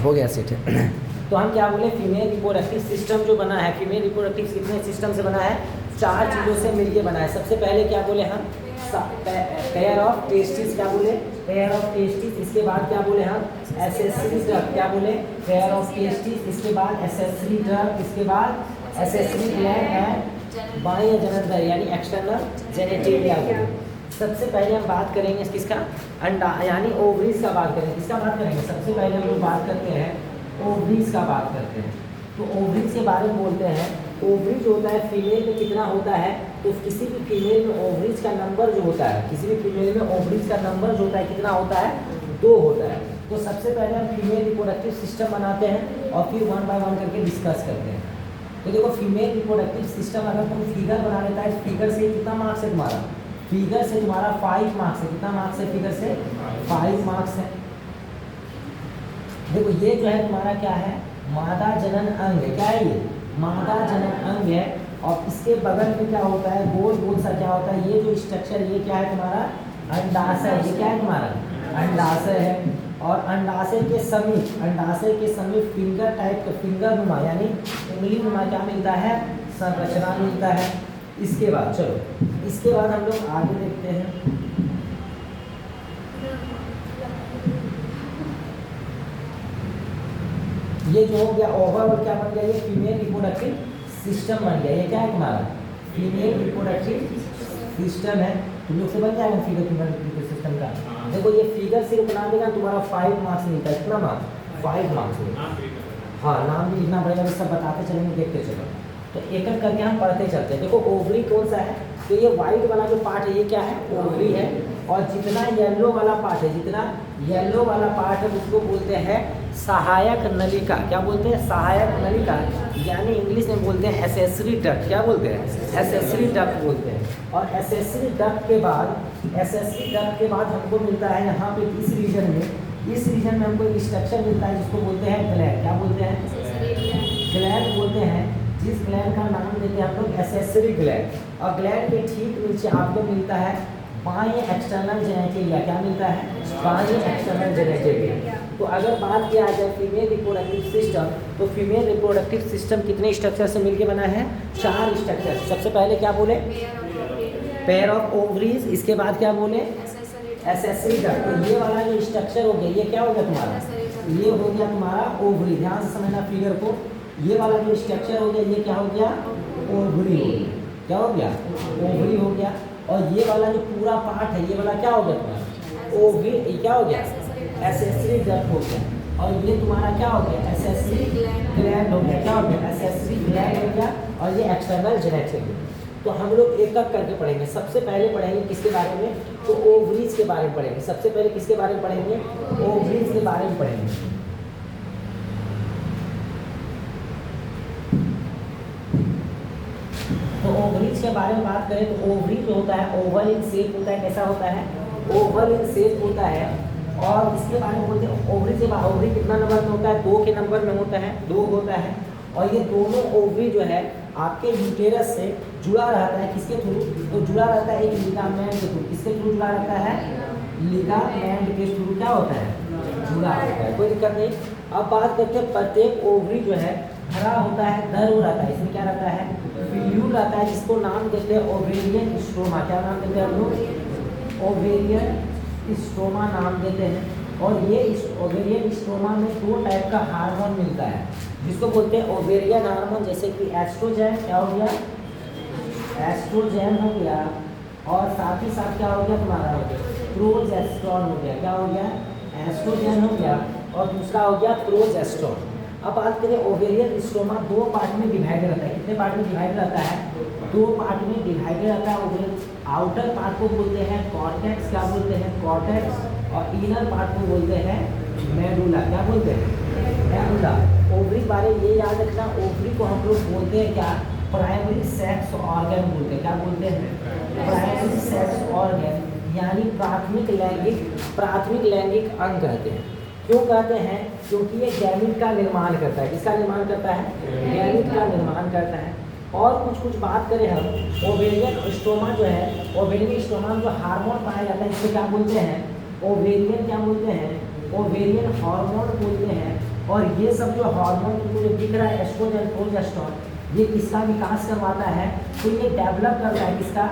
हो गया सेट है। तो हम क्या बोले, फीमेल रिप्रोडक्टिव सिस्टम जो बना है, फीमेल रिप्रोडक्टिव कितने सिस्टम से बना है, 4 चीज़ों से मिलके बना है। सबसे पहले क्या बोले हम, पेयर ऑफ टेस्टिस, क्या बोले, पेयर ऑफ टेस्टिस। इसके बाद क्या बोले हम, एसेसरी ड्रग, क्या बोले, पेयर ऑफ टेस्टिस। इसके बाद एसेसरी ड्रग, इसके बाद एसेसरी ग्लैंड एंड बाह्य जननद्वार यानी एक्सटर्नल जेनिटलिया। सबसे पहले हम बात करेंगे किसका, अंडा यानी ओवरीज का बात करेंगे। किसका बात करेंगे, सबसे पहले हम लोग बात करते हैं ओवरीज का बात करते हैं। तो ओवरीज के बारे में बोलते हैं, ओवरीज होता है फीमेल में कितना होता है, तो किसी भी फीमेल में ओवरीज का नंबर जो होता है, किसी भी फीमेल में ओवरीज का नंबर जो होता है कितना होता है, 2 होता है। तो सबसे पहले हम फीमेल रिप्रोडक्टिव सिस्टम बनाते हैं और फिर 1 बाय 1 करके डिस्कस करते हैं। तो देखो फीमेल रिप्रोडक्टिव सिस्टम अगर तुम फिगर बना लेता है, फिगर से कितना मार्क्स है तुम्हारा, फिगर से तुम्हारा 5 मार्क्स है। कितना मार्क्स है, फिगर से 5 मार्क्स है। देखो ये जो है तुम्हारा क्या है, मादा जनन अंग है। क्या है ये, मादा जनन अंग है। और इसके बगल में क्या होता है, गोल गोल सा क्या होता है, ये जो स्ट्रक्चर, ये क्या है तुम्हारा, अंडाशय। ये क्या है तुम्हारा, अंडाशय है। और अंडाशय के समीप फिंगर टाइप का, फिंगर नुमा यानी उंगली नुमा क्या मिलता है, संरचना मिलता है। इसके बाद चलो, इसके बाद हम लोग आगे देखते हैं। ये जो हो गया ओवरऑल क्या बन गया, ये फीमेल रिप्रोडक्टिव सिस्टम बन गया। ये क्या है तुम्हारा, फीमेल रिप्रोडक्टिव सिस्टम है। तुम लोग से बन जाएगा फीमेल रिप्रोडक्टिव सिस्टम का। देखो ये फिगर से बना देगा तुम्हारा 5 मार्क्स मिलता है। कितना मार्क्स, 5 मार्क्स मिलता है। हाँ, नाम भी लिखना पड़ेगा, सब बताते चलेंगे, देखते चलो। तो एक एक करके हम पढ़ते चलते हैं। देखो ओवरी कौन सा है, तो ये वाइट वाला जो पार्ट है ये क्या है, ओवरी है। और जितना येलो वाला पार्ट है, जितना येलो वाला पार्ट है उसको बोलते हैं सहायक नलिका। क्या बोलते हैं, सहायक नलिका, यानी इंग्लिश में बोलते हैं एसेसरी डक्ट। क्या बोलते हैं, एसेसरी डक्ट बोलते हैं। और एसेसरी डक्ट के बाद हमको मिलता है यहाँ पे इस रीजन में हमको एक स्ट्रक्चर मिलता है जिसको बोलते हैं ग्लैंड। क्या बोलते हैं, ग्लैंड बोलते हैं। जिस ग्लैंड का नाम देते हैं हम लोग एसेसरी ग्लैंड। और ग्लैंड के ठीक नीचे आपको मिलता है बाह्य एक्सटर्नल जेनिटलिया। क्या मिलता है, बाह्य एक्सटर्नल जेनिटलिया। तो अगर बात किया जाए फीमेल रिप्रोडक्टिव सिस्टम, तो फीमेल रिप्रोडक्टिव सिस्टम कितने स्ट्रक्चर से मिलकर बना है, 4 स्ट्रक्चर। सबसे पहले क्या बोले, पेयर ऑफ ओवरीज। इसके बाद क्या बोले, एसेसरी डक्ट। तो ये वाला जो स्ट्रक्चर हो गया, ये क्या हो गया तुम्हारा, ये हो गया तुम्हारा ओवरी। ध्यान से समझना फिगर को। ये वाला जो स्ट्रक्चर हो गया, ये क्या हो गया, ओवरी हो गया। क्या हो गया, ओवरी हो गया। और ये वाला जो पूरा पार्ट है, ये वाला क्या हो गया तुम्हारा, ओवरी। क्या हो गया, एसेसरी डक्ट हो गया। और ये तुम्हारा क्या हो गया, एसेसरी ग्लैंड हो गया। क्या हो गया, एसेसरी ग्लैंड हो गया। और ये एक्सटर्नल जेनिटलिया। तो हम लोग एक एक करके पढ़ेंगे। सबसे पहले पढ़ेंगे किसके बारे में, तो ओवरीज के बारे में पढ़ेंगे। सबसे पहले किसके बारे में पढ़ेंगे, ओवरीज के बारे में पढ़ेंगे। तो ओवरीज के बारे में बात करें तो ओवरी जो होता है ओवल इन शेप होता है। कैसा होता है, ओवल इन शेप होता है। और इसके बारे में बोलते हैं ओवरी से, ओवरी कितना नंबर में होता है, 2 के नंबर में होता है, 2 होता है। और ये दोनों ओवरी जो है आपके यूटेरस से जुड़ा रहता है। किसके थ्रू, तो जुड़ा रहता है एक लिगामेंट के थ्रू। किसके थ्रू जुड़ा रहता है, लिगामेंट के थ्रू क्या होता है, जुड़ा होता है। कोई दिक्कत नहीं। अब बात करते हैं, प्रत्येक ओवरी जो है भरा होता है, दर रहता है। इसमें क्या रहता है, फ्यूल रहता है, जिसको नाम देते हैं ओवेरियन स्ट्रोमा। क्या नाम देते हैं हम लोग, ओवेरियन स्ट्रोमा नाम देते हैं। और ये ओवेरियन स्ट्रोमा में 2 टाइप का हार्मोन मिलता है, जिसको बोलते हैं ओवेरियन हार्मोन। जैसे कि एस्ट्रोजन, क्या हो गया, एस्ट्रोजन हो गया। और साथ ही साथ क्या हो गया तुम्हारा, प्रोजेस्टेरोन हो गया। क्या हो गया, एस्ट्रोजन हो गया और दूसरा हो गया प्रोजेस्टेरोन। अब बात करें ओवेरियन स्ट्रोमा 2 पार्ट में डिवाइड रहता है। कितने पार्ट में डिवाइड रहता है, 2 पार्ट में डिवाइड रहता है ओवेरियन। आउटर पार्ट को बोलते हैं कॉर्टेक्स। क्या बोलते हैं, कॉर्टेक्स। और इनर पार्ट को बोलते हैं मेडुला। क्या बोलते हैं, मेडुला। ओवरी बारे ये याद रखना, ओवरी को हम लोग बोलते हैं क्या, प्राइमरी सेक्स ऑर्गन बोलते हैं। क्या बोलते हैं, प्राइमरी सेक्स ऑर्गन, यानी प्राथमिक लैंगिक अंग कहते हैं। क्यों कहते हैं, क्योंकि ये गैमीट का निर्माण करता है। किसका निर्माण करता है, गैमीट का निर्माण करता है। और कुछ बात करें हम, ओवेरियन स्ट्रोमा जो है, ओवेरियन स्ट्रोमा जो हार्मोन पाया जाता है, इसको क्या बोलते हैं, ओवेरियन क्या बोलते हैं, ओवेरियन हार्मोन बोलते हैं। और ये सब जो हार्मोन तुमको जो दिख रहा है एस्ट्रोजन प्रोजेस्टेरोन, ये किसका विकास करवाता है? तो ये डेवलप करता है किसका?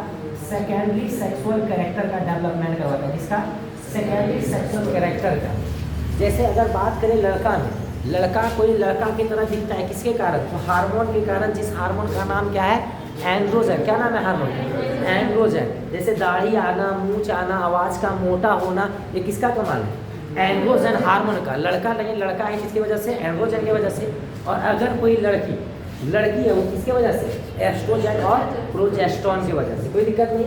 सेकेंडरी सेक्सुअल कैरेक्टर का डेवलपमेंट करवाता है। किसका? सेकेंडरी सेक्सुअल कैरेक्टर का। जैसे अगर बात करें लड़का में, लड़का कोई लड़का की तरह दिखता है किसके कारण? तो हार्मोन के कारण। जिस हार्मोन का नाम क्या है? एंड्रोजन। क्या नाम है हार्मोन? एंड्रोजन। जैसे दाढ़ी आना, मूंछ आना, आवाज़ का मोटा होना, ये किसका कमाल है? एंड्रोजन हार्मोन का। लड़का नहीं, लड़का है किसकी वजह से? एंड्रोजन की वजह से। और अगर कोई लड़की है वो किसकी वजह से? एस्ट्रोजन और प्रोजेस्टेरोन की वजह से। कोई दिक्कत नहीं।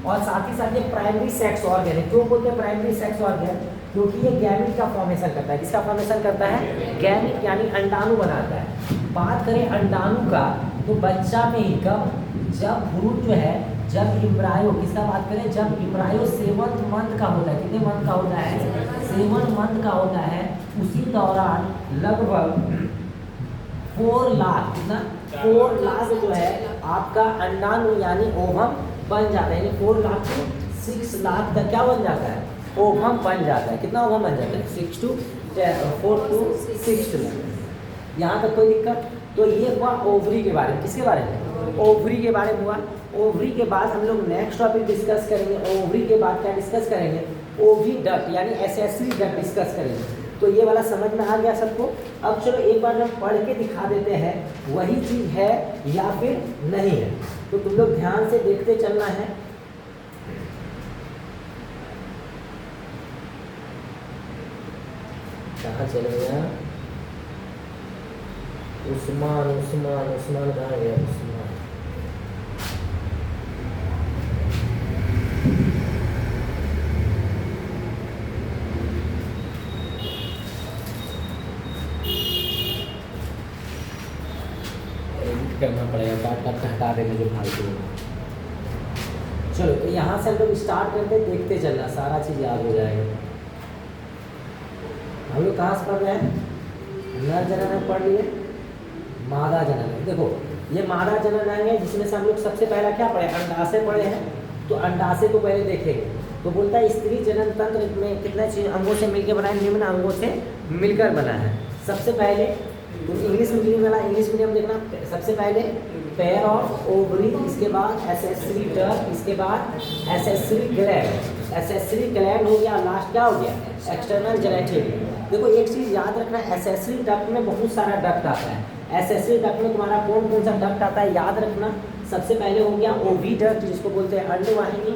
और साथ ही साथ ये प्राइमरी सेक्स ऑर्गन है। क्यों बोलते हैं प्राइमरी सेक्स ऑर्गन? क्योंकि ये गैमेट का फॉर्मेशन करता है। किसका फॉर्मेशन करता है? गैमेट यानी अंडाणु बनाता है। बात करें अंडाणु का तो बच्चा में ही कब? जब भ्रूण जो है, जब इम्ब्रायो, किसका बात करें? जब इम्ब्रायो 7 मंथ का होता है। कितने मंथ का होता है? 7 मंथ का होता है। उसी दौरान लगभग 4 लाख, कितना? 4 लाख जो है आपका अंडाणु यानी ओवम बन जाता है। यानी 4 लाख से 6 लाख तक क्या बन जाता है? ओवम बन जाता है। कितना ओवम बन जाता है? 4 to 6 लाख। यहाँ तक कोई दिक्कत? तो ये हुआ ओवरी के बारे में। किसके बारे में? ओवरी के बारे में हुआ। ओवरी के बाद हम लोग नेक्स्ट टॉपिक डिस्कस करेंगे। ओवरी के बाद क्या डिस्कस करेंगे? ओविडक्ट यानी एसेसरी डक्ट डिस्कस करेंगे। तो ये वाला समझ में आ गया सबको? अब चलो एक बार हम पढ़ के दिखा देते हैं वही चीज़ है या फिर नहीं है। तो तुम लोग ध्यान से देखते चलना है। कहाँ चले गया? उस्मान कहाँ गया? उस्मान करना पड़ेगा, काट हटा देंगे जो फालतू। चलो तो यहाँ से हम लोग स्टार्ट करते, देखते चलना, सारा चीज़ याद हो जाएगा। हम लोग कहाँ से पढ़ रहे हैं? नर जनन पढ़ लिए, मादा जनन। देखो ये मादा जनन है जिसमें से हम लोग सबसे पहला क्या पढ़े? अंडाशय पढ़े हैं। तो अंडाशय को पहले देखेंगे। तो बोलता है स्त्री जनन तंत्र में कितने चीज अंगों से मिलकर बना है? निम्न अंगों से मिलकर बना है। सबसे पहले तो इंग्लिश मीडियम वाला इंग्लिश मीडियम देखना। सबसे पहले पेयर ऑफ ओवरी, इसके बाद एसेसरी डक्ट, इसके बाद एसेसरी ग्लैंड। एसेसरी ग्लैंड हो गया, लास्ट क्या हो गया? External genital. देखो एक चीज़ याद रखना, एसेसरी डक्ट में बहुत सारा डक्ट आता है। एसेसरी डक्ट में तुम्हारा कौन कौन सा डक्ट आता है याद रखना। सबसे पहले हो गया ओवी डक्ट जिसको बोलते हैं अंडवाहिनी।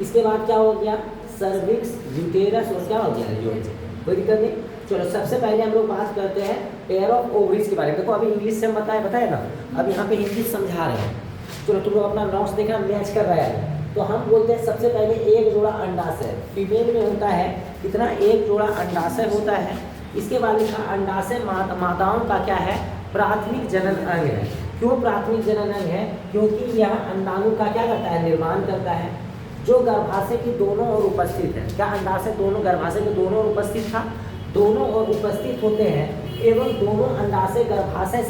इसके बाद क्या हो गया? सर्विक्स, यूटेरस और क्या हो गया? यूट्रस। कोई दिक्कत नहीं। चलो सबसे पहले हम लोग बात करते हैं पेयर ऑफ ओवरीज के बारे में। देखो अभी इंग्लिश से हम बताए ना, अब यहाँ पे हिंदी समझा रहे हैं। चलो तुम लोग अपना नोट्स देखना, मैच कर रहा है। तो हम बोलते हैं सबसे पहले एक जोड़ा अंडाशय फीमेल में होता है। कितना? एक जोड़ा अंडाशय होता है। इसके बाद लिखा अंडाशय मादाओं का क्या है? प्राथमिक जनन अंग है। क्यों प्राथमिक जनन अंग है? क्योंकि यह अंडाणु का क्या करता है? निर्माण करता है। जो गर्भाशय की दोनों ओर उपस्थित है। क्या अंडाशय दोनों गर्भाशय के दोनों ओर उपस्थित था? दोनों ओर उपस्थित होते हैं एवं दोनों अंडाशय गर्भाशय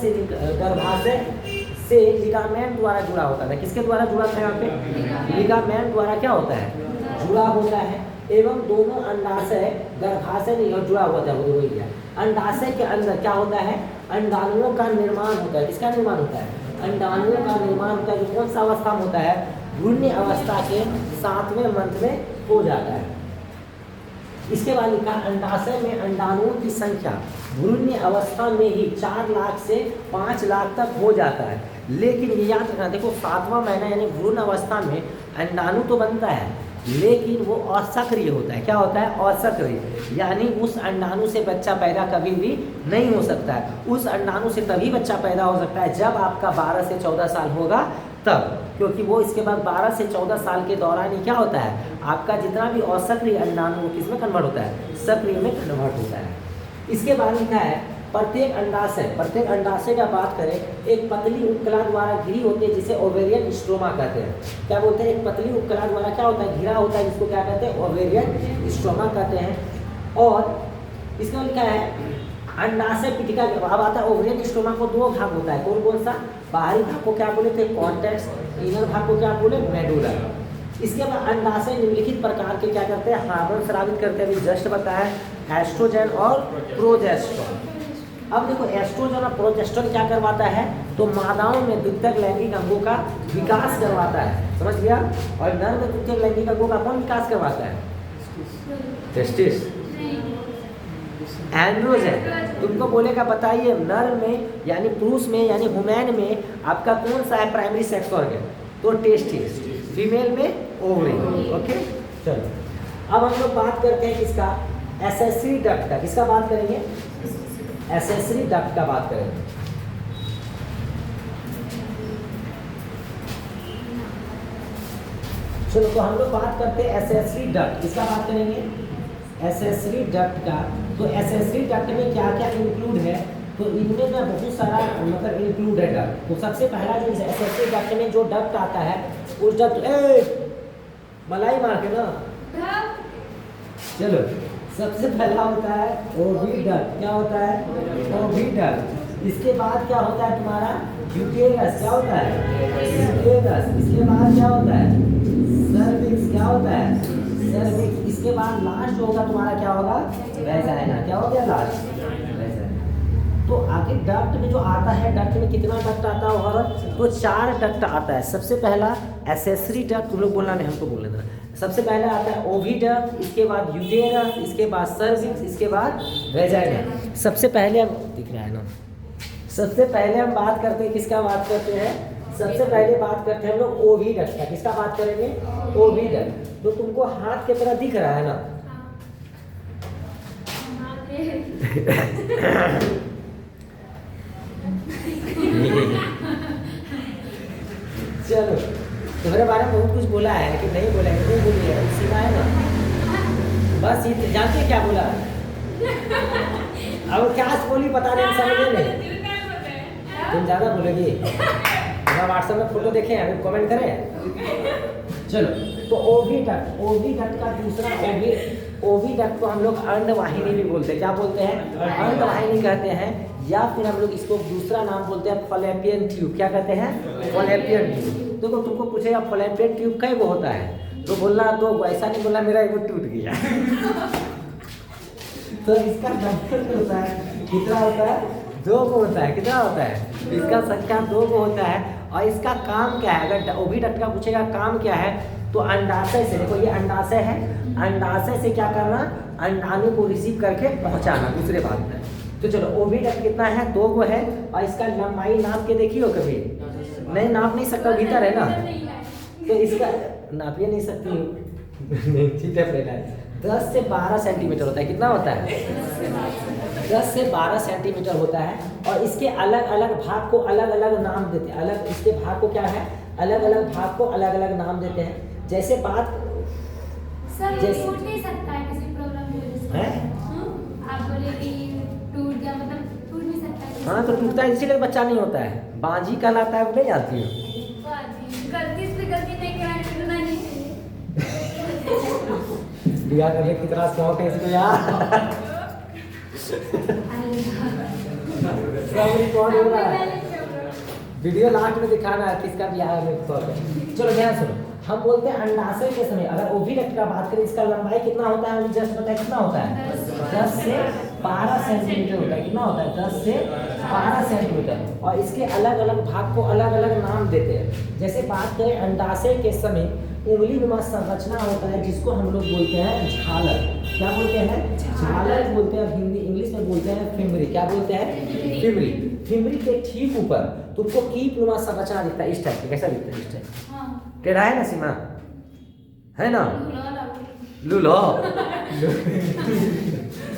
से लिगामेंट द्वारा जुड़ा होता है। किसके द्वारा जुड़ा था? यहाँ पे लिगामेंट द्वारा क्या होता है? जुड़ा होता है। एवं दोनों अंडाशय गर्भाशय नहीं जुड़ा हुआ था, वो गया। अंडाशय के अंदर क्या होता है? अंडाणुओं का निर्माण होता है। किसका निर्माण होता है? अंडाणुओं का निर्माण होता है। जो कौन सा अवस्था में होता है? भ्रूण अवस्था के 7वें मंथ में हो जाता है। इसके बाद लिखा अंडाशय में अंडाणुओं की संख्या भ्रूण अवस्था में ही 4 लाख से 5 लाख तक हो जाता है। लेकिन ये याद रखना, देखो 7वां महीना यानी भ्रूण अवस्था में अंडाणु तो बनता है लेकिन वो असक्रिय होता है। क्या होता है? असक्रिय, यानी उस अंडाणु से बच्चा पैदा कभी भी नहीं हो सकता है। उस अंडाणु से तभी बच्चा पैदा हो सकता है जब आपका 12 से 14 साल होगा तब, क्योंकि वो इसके बाद 12 से 14 साल के दौरान ही क्या होता है? आपका जितना भी असक्रिय अंडाणु वो किसमें कन्वर्ट होता है? सक्रिय में कन्वर्ट होता है। इसके बाद लिखा है प्रत्येक अंडाशय का बात करें एक पतली उपकला द्वारा घिरी होती है जिसे ओवेरियन स्ट्रोमा कहते हैं। क्या बोलते हैं? एक पतली उपकला द्वारा क्या होता है? घिरा होता है, जिसको क्या कहते हैं? ओवेरियन स्ट्रोमा कहते हैं। और इसमें लिखा है अंडाशय पिटिका। अब आता है ओवेरियन स्ट्रोमा को 2 भाग होता है। कौन कौन सा? बाहरी भाग को क्या बोले थे? कॉर्टेक्स। इनर भाग को क्या बोले? मेडुला। इसके बाद अंडाशय निम्नलिखित प्रकार के क्या करते हैं? हार्मोन स्रावित करते हैं। अभी जस्ट बताया एस्ट्रोजन और प्रोजेस्टेरोन। अब देखो एस्ट्रोजन और प्रोजेस्टेरोन क्या करवाता है, तो मादाओं में द्वितीयक लैंगिक अंगों का विकास करवाता है, समझ गया। और नर में द्वितीयक लैंगिक अंगों का कौन विकास करवाता है, टेस्टिस, एंड्रोजन। तुमको बोलेगा बताइए नर में यानी पुरुष में यानी वुमेन में आपका कौन सा है प्राइमरी सेक्स ऑर्गन, तो टेस्टिस, फीमेल में ओवरी। ओके चलो अब हम लोग बात करते हैं किसका, एसेसरी डक्ट का। किसका बात करेंगे, एसेसरी डक्ट का बात करेंगे। चलो तो हम लोग बात करते हैं एसेसरी डक्ट। किसका बात करेंगे, एसेसरी डक्ट का। तो एसेसरी डक्ट में क्या क्या इंक्लूड है, तो इनमें ना बहुत सारा मतलब इंक्लूड है डक्ट। तो सबसे पहला जो एसेसरी डक्ट में जो डक्ट आता है उस डक्ट मलाई मार के ना, चलो सबसे पहला होता है ओविडक्ट। क्या होता है, ओविडक्ट। इसके बाद क्या होता है तुम्हारा यूटेरस। क्या होता है, यूटेरस। इसके बाद क्या होता है, सर्विक्स। क्या होता है, सर्विक्स। इसके बाद लास्ट होगा तुम्हारा क्या होगा, वैजाइना। क्या हो गया लास्ट, वैजाइना। तो आगे डक्ट में जो आता है, डक्ट में कितना डक्ट आता है और तो 4 डक्ट आता है। सबसे पहला एसेसरी डक्ट, तुम लोग बोलना नहीं हमको बोलने देना। सबसे पहले आता है ओविडक्ट, इसके बाद यूटेरस, इसके बाद सर्विक्स, इसके बाद वैजाइना। सबसे पहले हम दिख रहा है ना, सबसे पहले हम बात करते हैं किसका बात करते हैं, सबसे पहले बात करते हैं हम लोग ओविडक्ट का। किसका बात करेंगे, ओविडक्ट। तो तुमको हाथ की तरह दिख रहा है ना, चलो तुम्हारे बारे में बहुत कुछ बोला है लेकिन नहीं बोला है, नहीं बोलिए, सीमा है ना, बस ये जानते क्या बोला। अब क्या बोली पता नहीं, समझे नहीं, तुम ज़्यादा बोलोगी। हम व्हाट्सएप में फोटो देखें, अभी कमेंट करें। चलो तो ओविडक्ट, ओविडक्ट का दूसरा ओविडक्ट को हम लोग अंडवाहिनी भी बोलते हैं। क्या बोलते हैं, अंडवाहिनी कहते हैं, या फिर हम लोग इसको दूसरा नाम बोलते हैं फलैपियन ट्यूब। क्या कहते हैं, फलैपियन ट्यूब। देखो तुमको पूछेगा फलैपियन ट्यूब कई गो होता है, तो बोलना दो, ऐसा नहीं बोलना मेरा एगो टूट गया। तो इसका मतलब होता है कितना होता है, 2 गो होता है। कितना होता है, इसका संख्या 2 गो होता है। और इसका काम क्या है, अगर ओविडक्ट का पूछेगा काम क्या है, तो अंडाशय से, देखो ये अंडाशय है, अंडाशय से क्या करना, अंडाणु को रिसीव करके पहुंचाना दूसरे भाग में। तो चलो ओविडक्ट कितना है, 2 गो है। और इसका लंबाई नाप के देखियो कभी, नहीं नाप नहीं सकता, भीतर है ना, तो इसका नापिए नहीं सकती नहीं, ठीक है पहला 10 से 12 सेंटीमीटर होता है। कितना होता है, 10 से 12 सेंटीमीटर होता है। और इसके अलग अलग भाग को अलग अलग नाम देते हैं, अलग इसके भाग को क्या है, अलग अलग भाग को अलग अलग नाम देते हैं। जैसे बात सर जैसे टूट नहीं सकता है किसी प्रॉब्लम की वजह से, आप बोले कि टूट गया, मतलब टूट नहीं सकता है। हाँ तो टूटता है, इसीलिए बच्चा नहीं होता है, बाजी कहलाता है, वो नहीं आती है। गलती से गलती नहीं करानी, टूटना नहीं चाहिए। बिया करने की तरह शौक है इसको यार। सब रिकॉर्ड हो रहा है, वीडियो लास्ट में दिखाना है किसका बियाह में शौक है। चलो ध्यान सुनो, हम बोलते हैं अंडाशय के समय, अगर ओविडक्ट का बात करें, इसका लंबाई कितना होता है, मुझे जस्ट बताया कितना होता है, 10 से 12 सेंटीमीटर होता है। कितना होता है, 10 से 12 सेंटीमीटर। और इसके अलग अलग भाग को अलग अलग नाम देते हैं। जैसे बात करें अंडाशय के समय, उंगली नुमा संरचना होता है जिसको हम लोग बोलते हैं झालर। क्या बोलते हैं, झालर बोलते हैं। हिंदी इंग्लिश में बोलते हैं फिमरी। क्या बोलते हैं, फिमरी। फिमरी के ठीक ऊपर तुमको कीप नुमा संरचना दिखता है, इस टाइप। कैसा दिखता है, इस टाइप टेढ़ा है ना सीमा, है ना, लूलो।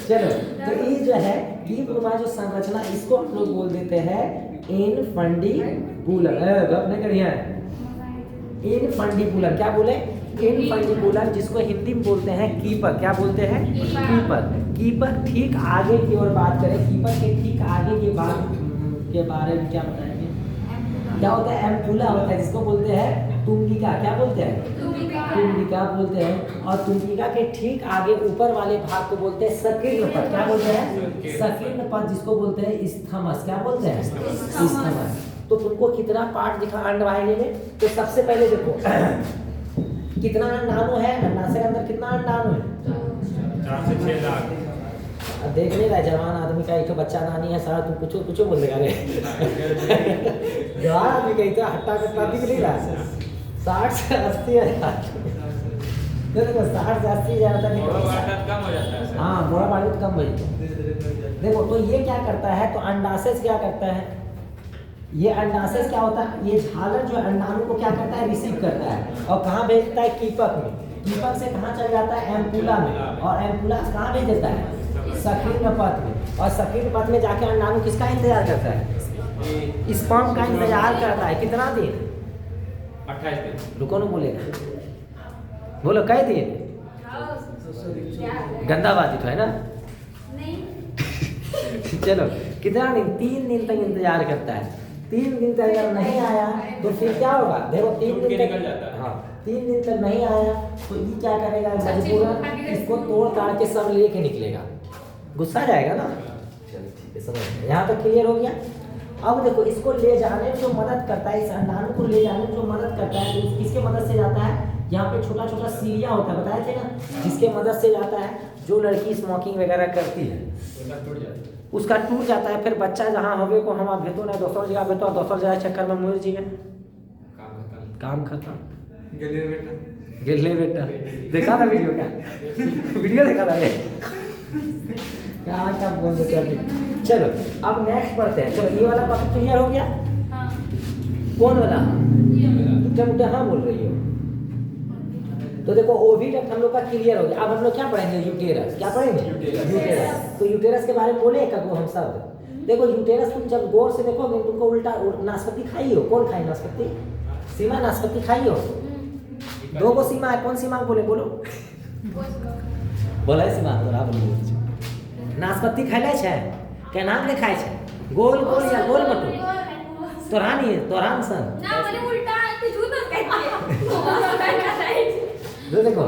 चलो तो ये जो है कीप नुमा जो संरचना, इसको हम लोग बोल देते हैं इनफंडिबुलर। गप नहीं करिए, इनफंडिबुलर। क्या बोले, इनफंडिबुलर, जिसको हिंदी में बोलते हैं कीपर। क्या बोलते हैं, कीपर। कीपर ठीक आगे की ओर बात करें, कीपर के ठीक आगे के बारे में क्या बताएंगे, क्या होता है, एम्पुला होता है, जिसको बोलते हैं तुंगिका। क्या बोलते हैं, तुंगिका बोलते हैं। और तुंगिका के ठीक आगे ऊपर वाले भाग को बोलते हैं संकीर्ण पद। क्या बोलते हैं, संकीर्ण पद, जिसको बोलते हैं इस्थमस। क्या बोलते हैं, इस्थमस। तो तुमको कितना पार्ट दिखा अंडवाहिनी में, तो सबसे पहले देखो कितना अंडाणु है, अंडाशय के अंदर कितना अंडाणु है, 4 से 6 लाख। अब देख नहीं रहा जवान आदमी का एक बच्चा नानी है सारा, तुम कुछ कुछ बोल देगा रे। जवान आदमी का इतना हट्टा कट्टा दिख नहीं रहा। 60 से 80 हज़ार, देखो 60 से 80 हज़ार तक कम हो जाता है। हाँ, गोड़ा बारूद कम हो जाता है। देखो तो ये क्या करता है, तो अंडाशय क्या करता है, ये अंडाशय क्या होता है, ये झालर जो अंडाणु को क्या करता है, रिसीव करता है और कहाँ भेजता है, कीपक में। कीपक से कहाँ चल जाता है, एम्पुला में, और एम्पुला से कहाँ भेज देता है, सक्रिय पथ में, और सक्रिय पथ में जाके अंडाणु किसका इंतजार करता है, स्पर्म का इंतजार करता है। कितना दिन, 28 दिन। रुको ना, बोलेगा बोलो कई दिन, गंदा बात तो है ना। नहीं चलो कितना दिन, 3 दिन तक इंतजार करता है। 3 दिन तक अगर नहीं आया तो फिर क्या होगा, देखो 3 दिन निकल तक, जाता है। हाँ 3 दिन तक नहीं आया तो ये क्या करेगा, मजबूरन इसको तोड़ ताड़ के सब लेके निकलेगा, गुस्सा जाएगा ना। चलो ठीक है, समझ गए, यहाँ तक क्लियर हो गया। अब देखो इसको ले जाने में जो मदद करता है, इस अंडाणु को ले जाने में जो मदद करता है, तो किसके मदद से जाता है, यहाँ पे छोटा छोटा सीढ़ियाँ होता है, बताए थे ना, जिसके मदद से जाता है। जो लड़की स्मोकिंग वगैरह करती है उसका टूट जाता है, फिर बच्चा जहाँ होवे को हम आप भेतो ना दोसर जगह भेतो, दोसर जगह चक्कर में मुझ जीवे, काम खत्म। गिल्ले बेटा देखा था वीडियो, क्या वीडियो देखा था ये, क्या बोल देते हैं। चलो अब नेक्स्ट पढ़ते हैं। चलो ये वाला टॉपिक क्लियर हो गया। हाँ कौन वाला, ये जब हाँ बोल रही हो, तो देखो ओविडक्ट हम लोग का क्लियर हो गया। अब हम लोग क्या पढ़ेंगे, यूटेरस। क्या पढ़ेंगे, यूटेरस। तो यूटेरस के बारे में बोले एक हम सब। देखो यूटेरस तुम जब गौर से देखोगे तुमको उल्टा, नाशपाती खाई हो, कौन खाई नाशपाती, सीमा नाशपाती खाई हो, 2 गो सीमा है, कौन सीमा बोले, बोलो बोला सीमा, तोरा बोलो नाशपाती खाई ले छे, के नाम ले खाई छे, गोल गोल या गोल मटू, तोरा नहीं तोरा सन ना मैंने उल्टा तो झूठ कहती है। तो देखो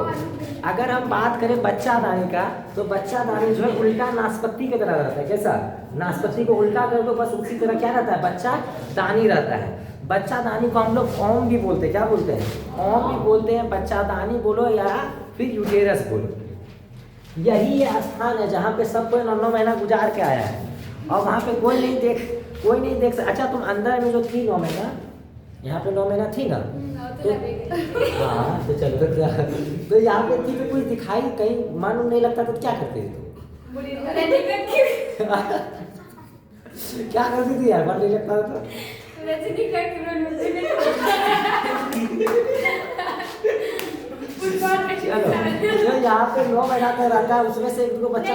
अगर हम बात करें बच्चादानी का, तो बच्चादानी जो है उल्टा नाशपाती की तरह रहता है। कैसा, नाशपाती को उल्टा कर दो बस उसी तरह क्या रहता है, बच्चा दानी रहता है। बच्चादानी को हम लोग ओम भी बोलते हैं, क्या बोलते हैं, ओम भी बोलते हैं, बच्चादानी बोलो या फिर यूटेरस बोलो। यही स्थान है जहाँ पे सब कोई 9 महीना गुजार के आया है, और वहाँ पे कोई नहीं देख सकता। अच्छा तुम अंदर में जो थी 9 महीना, यहाँ पे 9 महीना थी ना, तो हाँ तो चलो तो यहाँ पे थी तो कुछ दिखाई कहीं मन नहीं लगता तो क्या करते थे तुम, क्या करती थी यार, मन नहीं लगता तो चलो जो यहाँ पे 9 महीना तक रहता है उसमें से एक दो बच्चा,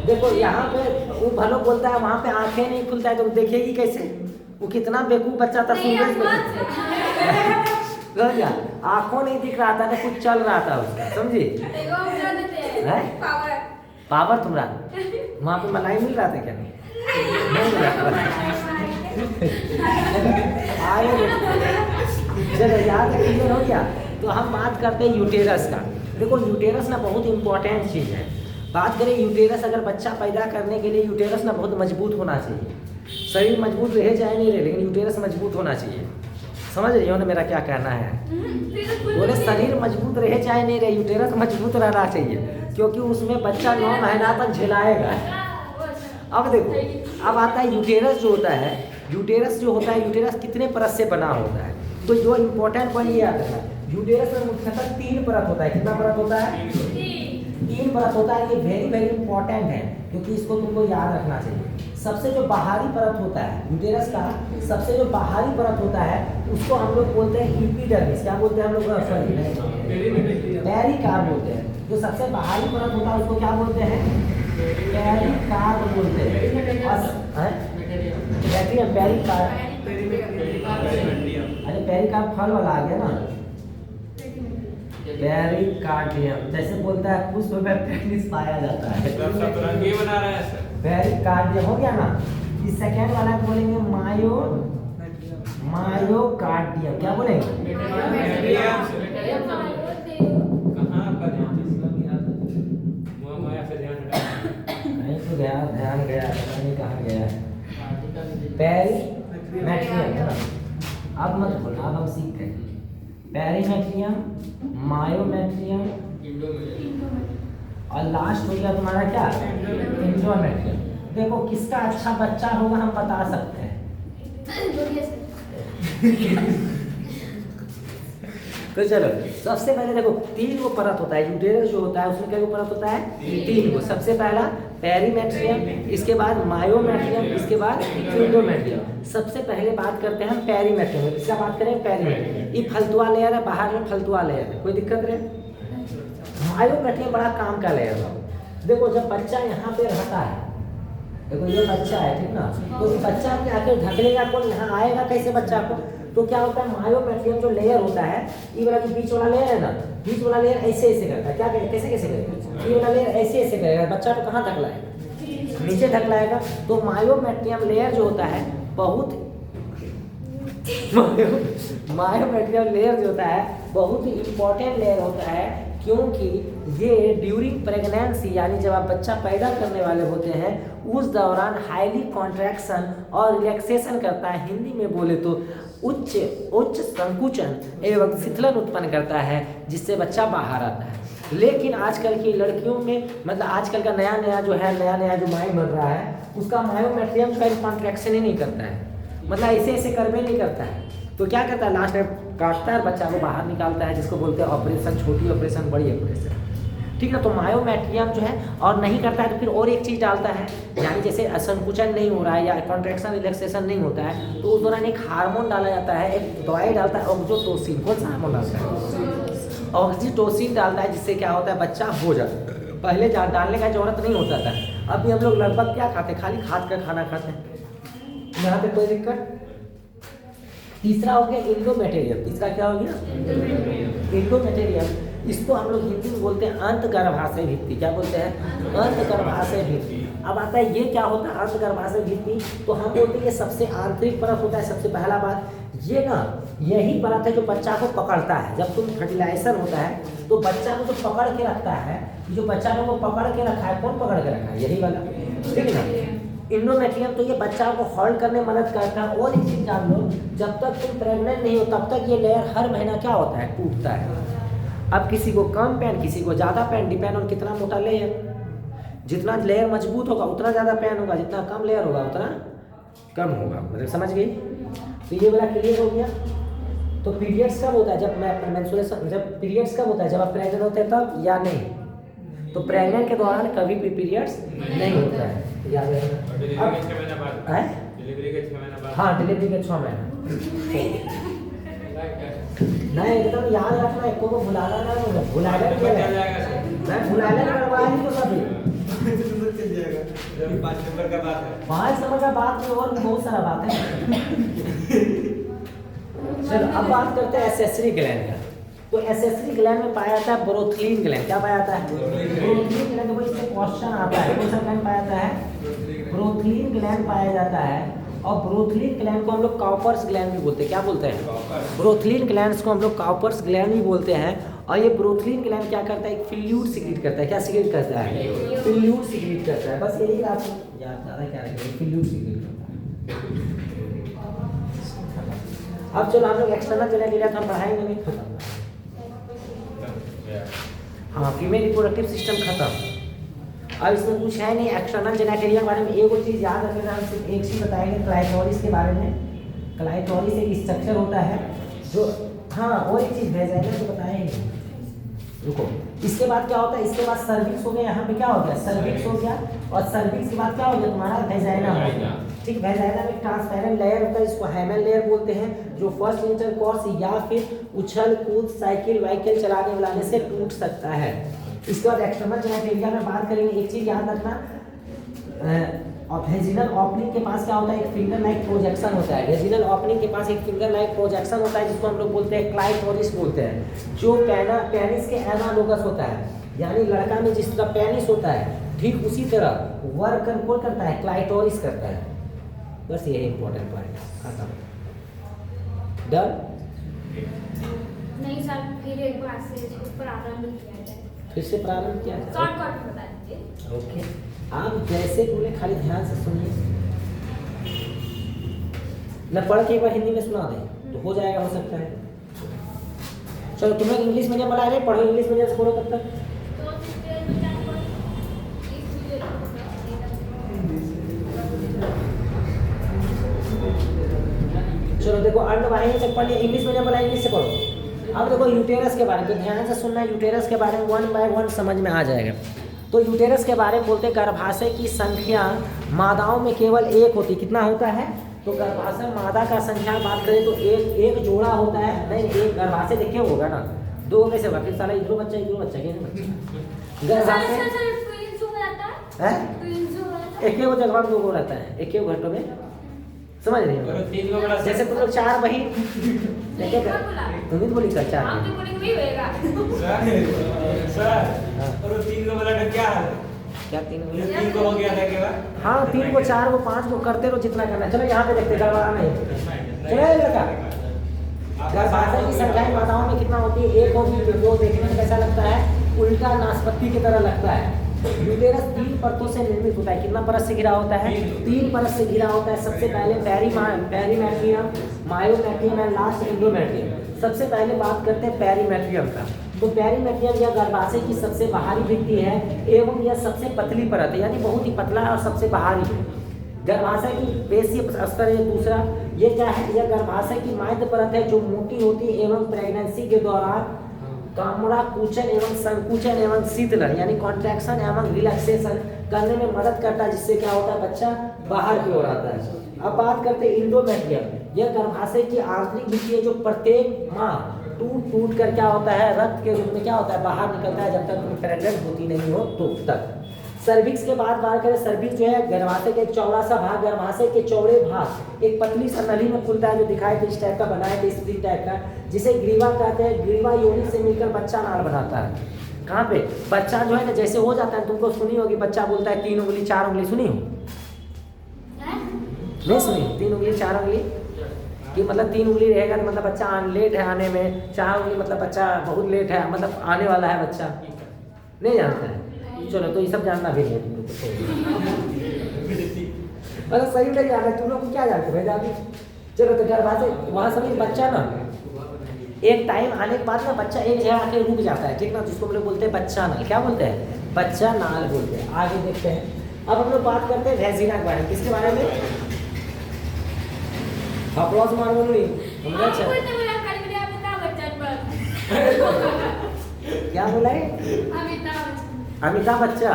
देखो यहाँ पे वो भलो बोलता है, वहाँ पे आंखें नहीं खुलता है तो देखेगी कैसे, वो कितना बेवकूफ बच्चा था, सूरज में क्या आंखों नहीं दिख रहा था तो कुछ चल रहा था उसका, समझी, पावर तुम्हारा वहाँ पे मलाई मिल रहा था क्या, नहीं मिल रहा चलो यहाँ तक क्लियर हो गया। तो हम बात करते हैं यूटेरस का। देखो यूटेरस ना बहुत इंपॉर्टेंट चीज़ है। बात करें यूटेरस, अगर बच्चा पैदा करने के लिए यूटेरस ना बहुत मजबूत होना चाहिए। शरीर मजबूत रहे चाहे नहीं रहे, लेकिन यूटेरस मजबूत होना चाहिए। समझ रही हो ना मेरा क्या कहना है, बोले शरीर मजबूत रहे चाहे नहीं रहे, यूटेरस मजबूत रहना चाहिए, क्योंकि उसमें बच्चा 9 महीना तक झेलाएगा। अब देखो अब आता है यूटेरस जो होता है, यूटेरस जो होता है, यूटेरस कितने परत से बना होता है, तो जो इम्पोर्टेंट पॉइंट ये आता है, यूटेरस में मुख्यतः 3 परत होता है। कितना परत होता है, 3 परत होता है। ये वेरी वेरी इंपॉर्टेंट है, क्योंकि इसको तुमको याद रखना चाहिए। सबसे जो बाहरी परत होता है यूटेरस का, सबसे जो बाहरी परत होता है उसको हम लोग बोलते हैं एपिडर्मिस। क्या बोलते हैं हम लोग, पेरिकार्प बोलते हैं। जो सबसे बाहरी परत होता है उसको क्या बोलते हैं, पेरिकार्प बोलते हैं। पेरिकार्प, अरे पेरिकार्प फल वाला आ गया ना, पेरिकार्डियम जैसे बोलता है पुष्प में पेनिस पाया जाता है, ये बना रहा है सर, पेरिकार्डियम हो गया ना। इस सेकेंड वाला को बोलेंगे मायोकार्डियम। क्या बोलेंगे, कहाँ पर माया से ध्यान हटा, कहीं तो ध्यान गया, पता नहीं कहाँ गया है। पेरीमेट्रियम है ना, अब मत बोलना, अब हम सीख गए। पेरीमेट्रियम, मायोमेट्रियम, और लास्ट हो गया तुम्हारा क्या, एंडोमेट्रियम। देखो किसका अच्छा बच्चा होगा हम बता सकते हैं। बोलिए सर। तो चलो सबसे पहले देखो 3 गो परत होता है, यूटेरस जो होता है उसमें क्या परत होता है, 3 गो। सबसे पहला पेरीमेट्रियम, इसके बाद मायोमेट्रियम, इसके बाद एंडोमेट्रियम। सबसे पहले बात करते हैं हम पेरीमेट्रियम, इसका बात करें पेरीमेट्रियम। ये फलतुआ लेयर है, बाहर में फलतुआ लेयर है, कोई दिक्कत नहीं। मायोमेट्रियम बड़ा काम का लेयर है। देखो जब बच्चा यहाँ पे रहता है, देखो ये बच्चा है ठीक ना, तो इस बच्चा के आके ढकलेगा कौन, यहाँ आएगा कैसे बच्चा को, तो क्या होता है मायोमेट्रियम जो लेयर होता है, ये वाला जो बीच वाला लेयर है ना, बीच वाला लेयर ऐसे ऐसे करता है, क्या कैसे कैसे करेगा, ये वाला लेयर ऐसे ऐसे करेगा, बच्चा को कहाँ ढकलाएगा, नीचे ढकलाएगा। तो मायोमेट्रियम लेयर जो होता है बहुत मायोमेट्रियम लेयर जो होता है बहुत ही इम्पोर्टेंट लेयर होता है, क्योंकि ये ड्यूरिंग प्रेगनेंसी यानी जब आप बच्चा पैदा करने वाले होते हैं उस दौरान हाईली कॉन्ट्रैक्शन और रिलैक्सेशन करता है। हिंदी में बोले तो उच्च संकुचन एवं शिथिलन उत्पन्न करता है, जिससे बच्चा बाहर आता है। लेकिन आजकल की लड़कियों में मतलब आजकल का नया नया जो माइंड बन रहा है उसका मायोमेट्रियम का कॉन्ट्रैक्शन ही नहीं करता है, मतलब ऐसे ऐसे करवे नहीं करता है। तो क्या करता है लास्ट में काटता है, बच्चा को बाहर निकालता है, जिसको बोलते हैं ऑपरेशन, छोटी ऑपरेशन बड़ी ऑपरेशन, ठीक है। तो मायोमेट्रियम जो है और नहीं करता है तो फिर और एक चीज़ डालता है, यानी जैसे संकुचन नहीं हो रहा है या कॉन्ट्रैक्शन रिलैक्सेशन नहीं होता है तो उस दौरान एक हार्मोन डाला जाता है, एक दवाई डालता है ऑक्सीटोसिन। कौन सा हार्मोन डालता है, ऑक्सीटोसिन डालता है, जिससे क्या होता है बच्चा हो जाता है। पहले डालने का जरूरत नहीं होता था, अभी हम लोग लगभग क्या खाते, खाली खाद का खाना खाते हैं, यहाँ पे कोई दिक्कत। तीसरा हो गया एंडोमेटेरियम, तीसरा क्या हो गया एंडोमेटेरियम। इसको हम लोग हिंदी में बोलते हैं अंतगर्भाशय भित्ति, क्या बोलते हैं अंतगर्भाशय भित्ति। अब आता है ये क्या होता है अंतगर्भाशय भित्ति, तो हम बोलते हैं ये सबसे आंतरिक परत होता है। सबसे पहला बात ये ना यही परत है जो बच्चा को पकड़ता है, जब तुम फर्टिलाइजेशन होता है तो बच्चा को जो पकड़ के रखता है, जो बच्चा को पकड़ के रखा है, कौन पकड़ के रखा है, यही वाला, ठीक है ना। एंडोमेट्रियम तो ये बच्चा को होल्ड करने में मदद करता है। और एक चीज जान लो, जब तक तुम प्रेग्नेंट नहीं हो तब तक ये लेयर हर महीना क्या होता है टूटता है। अब किसी को कम पेन, किसी को ज़्यादा पेन, डिपेंड ऑन कितना मोटा लेयर। जितना लेयर मजबूत होगा उतना ज़्यादा पेन होगा, जितना कम लेयर होगा उतना कम होगा, मतलब समझ गई। तो ये वाला क्लियर हो गया। तो पीरियड्स कब होता है, जब मेंस्ट्रुएशन, जब पीरियड्स कब होता है, जब आप प्रेग्नेंट होते हैं तब या नहीं। तो प्रेग्नेंट के दौरान कभी भी पीरियड्स नहीं होता है, याद रखना। डिलीवरी के 6 महीना बाद, हाँ डिलीवरी के 6 महीना नहीं, एकदम याद रखना, एक को भुलाना ना, भुलाना क्या है, मैं भुलाना करवा ही तो सभी 5 नंबर का बात है, 5 नंबर का बात में और भी बहुत सारा बात है। चलो अब बात करते हैं एसेसरी ग्लैंड का। तो एसेसरी ग्लैंड में पाया जाता है ब्रोथलीन ग्लैंड। क्या पाया जाता है, ब्रोथलीन ग्लैंड। तो इससे क्वेश्चन आता है, कौन सा ग्लैंड पाया जाता है, ब्रोथलीन ग्लैंड पाया जाता है। और ब्रोथलीन ग्लैंड को हम लोग काउपर्स ग्लैंड भी बोलते हैं। क्या बोलते हैं, ब्रोथलीन ग्लैंड्स को हम लोग काउपर्स ग्लैंड भी बोलते हैं। और ये ब्रोथलीन ग्लैंड क्या करता है, एक फ्लूइड सिक्रीट करता है। क्या सिक्रीट करता है, फ्लूइड सिक्रीट करता है। बस यही बात याद ज़्यादा क्या रखेंगे, फ्लूइड सिक्रीट करता है। अब चलो हम लोग एक्सटर्नल जेनेटिक हम पढ़ाएंगे नहीं, खत्म। हाँ फीमेल रिप्रोडक्टिव सिस्टम खत्म। अब इसमें कुछ है नहीं, एक्सटर्नल जेनेटेरिया के बारे में एक और चीज़ याद रखना, हम सिर्फ एक चीज़ बताएंगे क्लाइटोरिस के बारे में। क्लाइटोरिस एक स्ट्रक्चर होता है जो, हाँ और एक चीज़ भेजाएंगे तो बताएंगे, रुको। इसके बाद क्या होता है, इसके बाद सर्विक्स हो गया, यहाँ पे क्या हो गया सर्विक्स हो गया। और सर्विक्स के बाद क्या हो गया तुम्हारा वेजाइना हो गया, ठीक। वेजाइना में ट्रांसपेरेंट लेयर होता है, इसको हैमन लेयर बोलते हैं, जो फर्स्ट इंटरकोर्स या फिर उछल कूद साइकिल वाइकिल चलाने वाले से टूट सकता है। इसके बाद एक्सटर्नल जेनेटेरिया में बात करेंगे, एक चीज़ याद रखना, और वेजिनल ओपनिंग के पास क्या होता है, एक फिंगर लाइक प्रोजेक्शन होता है। वेजिनल ओपनिंग के पास एक फिंगर लाइक प्रोजेक्शन होता है, जिसको हम लोग बोलते हैं क्लाइटोरिस बोलते हैं, जो पेनिस के एनालोगस होता है। यानी लड़का में जिस तरह पेनिस होता है ठीक उसी तरह वर्क कौन करता है, क्लाइटोरिस करता है। बस ये इंपॉर्टेंट पॉइंट खत्म, डन। नहीं सर, फिर एक बार से इसको प्रारंभ किया जाए, फिर से प्रारंभ किया जाए, शॉर्टकट बता दीजिए। ओके। आप जैसे बोले खाली ध्यान से सुनिए, न पढ़ के एक बार हिंदी में सुना दें तो हो जाएगा, हो सकता है। चलो तुम लोग इंग्लिश मीडियम वाला है, पढ़ो इंग्लिश मीडियम से, पढ़ो तब तक। अंडवाहिनी तक पढ़ लिया, इंग्लिश मीडियम वाला इंग्लिश से पढ़ो। अब देखो यूटेरस के बारे में, तो ध्यान से सुनना, यूटेरस के बारे में 1 बाय 1 समझ में आ जाएगा। तो यूटेरस के बारे में बोलते हैं गर्भाशय की संख्या मादाओं में केवल एक होती, कितना होता है? तो गर्भाशय मादा का संख्या बात करें तो एक जोड़ा होता है, नहीं एक गर्भाशय देखे होगा ना, 2 में से होगा, फिर साला इधर बच्चा गर्भाशय एक ही जगह में 2 रहता है, एक ही घंटों में, समझ रही हो? 3 को बड़ा जैसे तुम लोग 4 बहिन, तुम ही बोली कर 4 सर और 3 को बड़ा क्या हाल है? क्या 3 बोले? 3 को हो गया था क्या? हाँ 3 को 4 को 5 को करते रहो जितना करना है। चलो यहाँ पे देखते गड़बड़ा नहीं, चलो लड़का गर्भाशय की संख्या माताओं में कितना होती है? 1 होगी, जो देखने में कैसा लगता है? उल्टा नाशपत्ती की तरह लगता है। यूटेरस 3 परतों से निर्मित होता है, कितना परत से घिरा होता है? 3 परत से घिरा होता है। सबसे पहले perimetrium, myometrium and last endometrium. सबसे पहले बात करते हैं पेरीमेट्रियम का। तो पेरीमेट्रियम यह गर्भाशय की सबसे बाहरी भित्ति है एवं यह सबसे पतली परत है, यानी बहुत ही पतला है और सबसे बाहरी है। गर्भाशय की पेशीय स्तर है दूसरा, ये क्या है? यह गर्भाशय की माध्य परत है जो मोटी होती है एवं प्रेगनेंसी के दौरान कामड़ा कुचन एवं संकुचन एवं शीतलन यानी कॉन्ट्रैक्शन एवं रिलैक्सेशन करने में मदद करता है, जिससे क्या होता है? बच्चा बाहर की ओर आता है। अब बात करते हैं इंडोमेट्रियम। यह गर्भाशय की आंतरिक भित्ति है जो प्रत्येक माह टूट कर क्या होता है? रक्त के रूप में क्या होता है? बाहर निकलता है, जब तक तुम प्रेग्नेंट होती नहीं हो तो तक। सर्विक्स के बाद बात करें, सर्विक्स जो है गर्भाशय के एक चौड़ा सा भाग, गर्भाशय के चौड़े भाग एक पतली सा नली में खुलता है, जो दिखाई दे इस टाइप का बनाया थे, स्प्रिंग टाइप का, जिसे ग्रीवा कहते हैं। ग्रीवा योनि से मिलकर बच्चा नाल बनाता है। कहाँ पे? बच्चा जो है ना जैसे हो जाता है, तुमको सुनी होगी बच्चा बोलता है 3 उंगली 4 उंगली, सुनी हो? नहीं सुनी? 3 उंगली 4 उंगली कि मतलब 3 उंगली रहेगा तो मतलब बच्चा लेट है आने में, 4 उंगली मतलब बच्चा बहुत लेट है, मतलब आने वाला है बच्चा। नहीं जानता है? चलो तो ये सब जानना भी नहीं है तुम लोग को, मतलब सही नहीं जानना, तुम लोग क्या जानते हो भाई? चलो तो गर्भाशय वहाँ समझ बच्चा ना एक टाइम आने के बाद ना बच्चा एक जगह आके रुक जाता है, ठीक ना, जिसको हम लोग बोलते हैं बच्चा नाल। क्या बोलते हैं? बच्चा नाल बोलते हैं। आगे देखते हैं। अब हम लोग बात करते हैं वैजिना के बारे में। किसके बारे में? अप्लॉज मार बोलो क्या बोला है? अमिताभ बच्चन?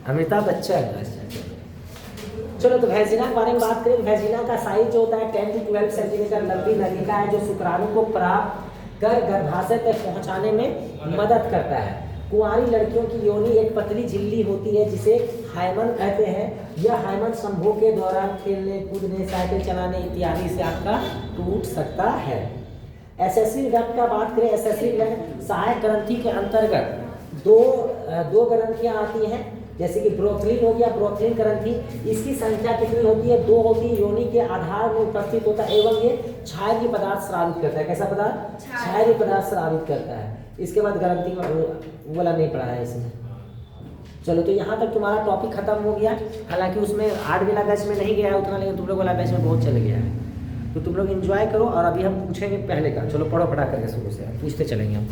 अमिताभ बच्चन। चलो तो वैजिना के बारे में बात करें। वैजिना का साइज जो होता है 10 से 12 सेंटीमीटर लंबी नलिका है, जो शुक्राणु को प्राप्त कर गर्भाशय तक पहुंचाने में मदद करता है। कुंवारी लड़कियों की योनि एक पतली झिल्ली होती है जिसे हाइमन कहते हैं। यह हाइमन संभोग के दौरान खेलने कूदने साइकिल चलाने इत्यादि से आपका टूट सकता है। एसेसिव डक्ट का बात करें। एसेसिव डक्ट सहायक ग्रंथि के अंतर्गत दो ग्रंथियां आती हैं, जैसे कि ब्रोथलिन हो गया, ब्रोथलिन ग्रंथि। इसकी संख्या कितनी होती है? 2 होती है। योनि के आधार में उपस्थित होता है एवं ये क्षारीय पदार्थ स्रावित करता है। कैसा पदार्थ? क्षारीय पदार्थ स्रावित करता है। इसके बाद ग्रंथि वाला नहीं पढ़ा है इसमें। चलो तो यहाँ तक तुम्हारा टॉपिक खत्म हो गया। हालांकि उसमें 8 वाला बैच में नहीं गया है उतना, लेकिन तुम लोग वाला बैच में बहुत चल गया है। तो तुम लोग एंजॉय करो और अभी हम पूछेंगे पहले का। चलो पढ़ो, पढ़ा करके शुरू से पूछते चलेंगे हम।